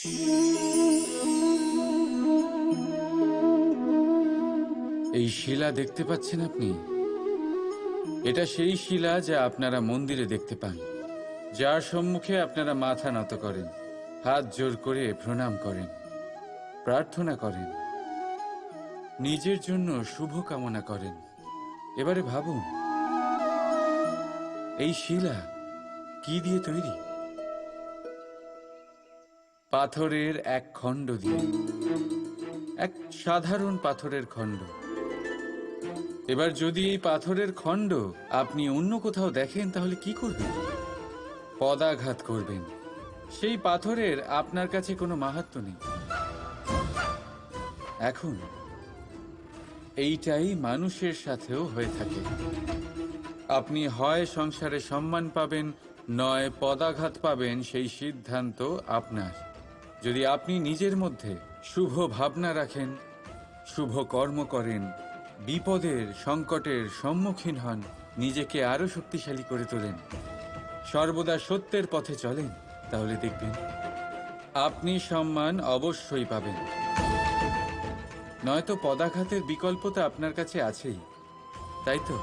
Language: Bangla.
এই শিলা দেখতে পাচ্ছেন আপনি? এটা সেই শিলা যা আপনারা মন্দিরে দেখতে পান, যার সম্মুখে আপনারা মাথা নত করেন, হাত জোর করে প্রণাম করেন, প্রার্থনা করেন, নিজের জন্য শুভ কামনা করেন। এবারে ভাবুন, এই শিলা কি দিয়ে তৈরি? পাথরের এক খণ্ড দিয়ে, এক সাধারণ পাথরের খণ্ড। এবার যদি এই পাথরের খণ্ড আপনি অন্য কোথাও দেখেন, তাহলে কি করবেন? পদাঘাত করবেন। সেই পাথরের আপনার কাছে কোনো মাহাত্ম্য নেই। এখন এইটাই মানুষের সাথেও হয়ে থাকে। আপনি হয় সংসারে সম্মান পাবেন, নয় পদাঘাত পাবেন, সেই সিদ্ধান্ত আপনার। যদি আপনি নিজের মধ্যে শুভ ভাবনা রাখেন, শুভ কর্ম করেন, বিপদের সংকটের সম্মুখীন হন, নিজেকে আরো শক্তিশালী করে তোলেন, সর্বদা সত্যের পথে চলেন, তাহলে দেখবেন আপনি সম্মান অবশ্যই পাবেন। নয়তো পদাঘাতের বিকল্প তো আপনার কাছে আছেই, তাই তো?